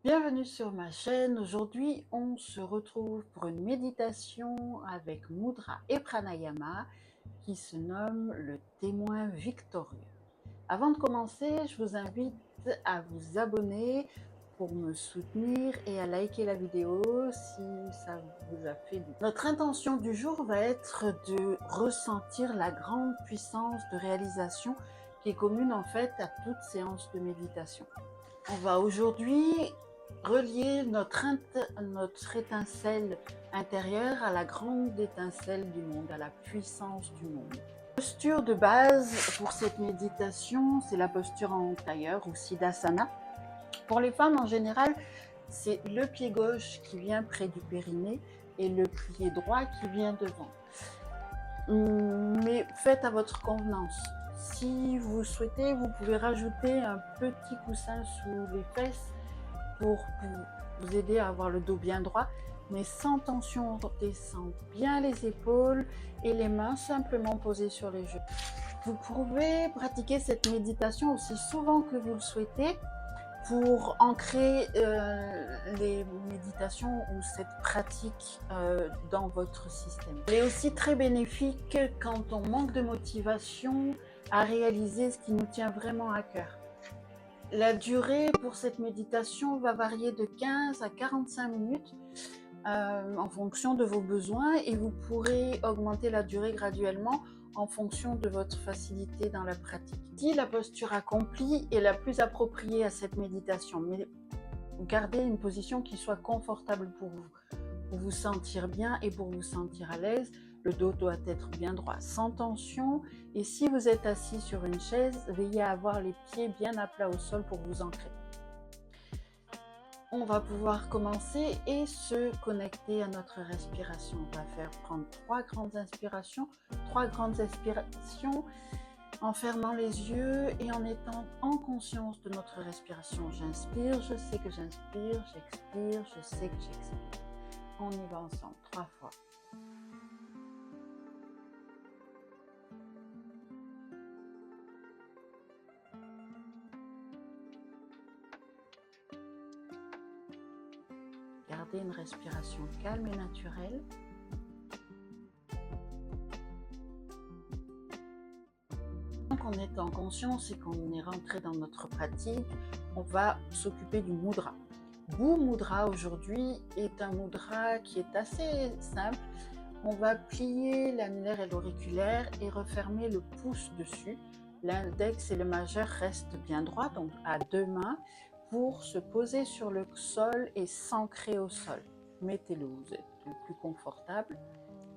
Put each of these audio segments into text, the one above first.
Bienvenue sur ma chaîne. Aujourd'hui, on se retrouve pour une méditation avec Mudra et Pranayama qui se nomme le témoin victorieux. Avant de commencer, je vous invite à vous abonner pour me soutenir et à liker la vidéo si ça vous a fait du bien. Notre intention du jour va être de ressentir la grande puissance de réalisation qui est commune en fait à toute séance de méditation. On va aujourd'hui relier notre étincelle intérieure à la grande étincelle du monde, à la puissance du monde. La posture de base pour cette méditation, c'est la posture en tailleur ou Siddhasana. Pour les femmes en général, c'est le pied gauche qui vient près du périnée et le pied droit qui vient devant. Mais faites à votre convenance. Si vous souhaitez, vous pouvez rajouter un petit coussin sous les fesses pour vous aider à avoir le dos bien droit, mais sans tension. On descend bien les épaules et les mains simplement posées sur les genoux. Vous pouvez pratiquer cette méditation aussi souvent que vous le souhaitez pour ancrer les méditations ou cette pratique dans votre système. Elle est aussi très bénéfique quand on manque de motivation à réaliser ce qui nous tient vraiment à cœur. La durée pour cette méditation va varier de 15 à 45 minutes en fonction de vos besoins et vous pourrez augmenter la durée graduellement en fonction de votre facilité dans la pratique. Si la posture accomplie est la plus appropriée à cette méditation, mais gardez une position qui soit confortable pour vous sentir bien et pour vous sentir à l'aise. Le dos doit être bien droit, sans tension. Et si vous êtes assis sur une chaise, veillez à avoir les pieds bien à plat au sol pour vous ancrer. On va pouvoir commencer et se connecter à notre respiration. On va prendre 3 grandes inspirations, 3 grandes expirations en fermant les yeux et en étant en conscience de notre respiration. J'inspire, je sais que j'inspire, j'expire, je sais que j'expire. On y va ensemble, 3 fois. Gardez une respiration calme et naturelle. Donc on est en conscience et qu'on est rentré dans notre pratique, on va s'occuper du mudra. Bhu Mudra aujourd'hui est un mudra qui est assez simple. On va plier l'annulaire et l'auriculaire et refermer le pouce dessus. L'index et le majeur restent bien droits, donc à 2 mains, pour se poser sur le sol et s'ancrer au sol. Mettez-le où vous êtes le plus confortable.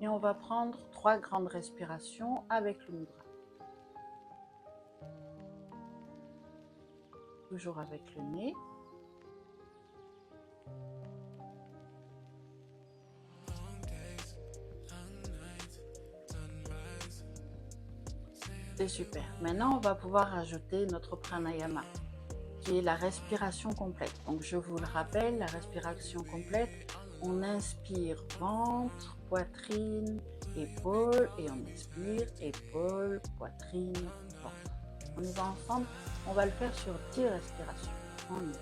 Et on va prendre 3 grandes respirations avec le mudra. Toujours avec le nez. C'est super. Maintenant, on va pouvoir ajouter notre pranayama, qui est la respiration complète. Donc, je vous le rappelle, la respiration complète, on inspire ventre, poitrine, épaule, et on expire épaule, poitrine, ventre. On y va ensemble. On va le faire sur 10 respirations. On y va.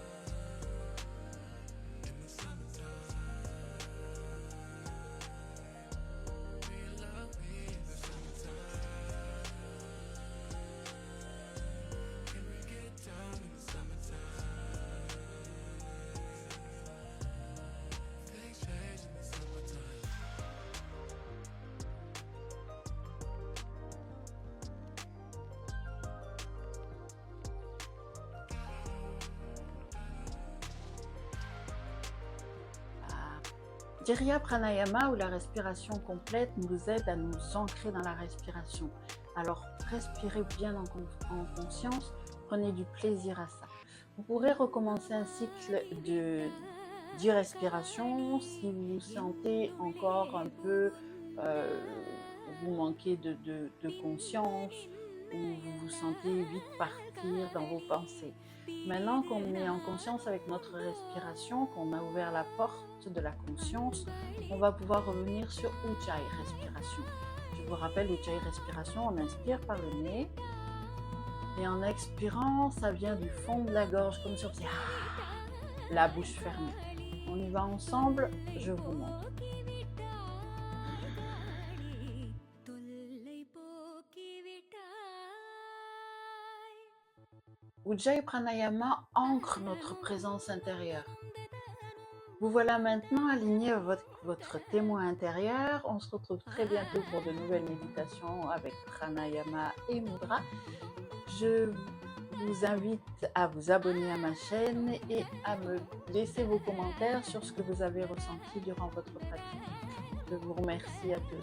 Dirya Pranayama ou la respiration complète nous aide à nous ancrer dans la respiration. Alors respirez bien en conscience, prenez du plaisir à ça. Vous pourrez recommencer un cycle de 10 respirations si vous sentez encore un peu, vous manquez de conscience ou vous vous sentez vite partir dans vos pensées. Maintenant qu'on est en conscience avec notre respiration, qu'on a ouvert la porte de la conscience, on va pouvoir revenir sur Ujjayi respiration. Je vous rappelle, Ujjayi respiration, on inspire par le nez et en expirant, ça vient du fond de la gorge, comme si on faisait la bouche fermée. On y va ensemble, je vous montre. Ujjayi Pranayama ancre notre présence intérieure. Vous voilà maintenant aligné avec votre témoin intérieur. On se retrouve très bientôt pour de nouvelles méditations avec Pranayama et Mudra. Je vous invite à vous abonner à ma chaîne et à me laisser vos commentaires sur ce que vous avez ressenti durant votre pratique. Je vous remercie à tous.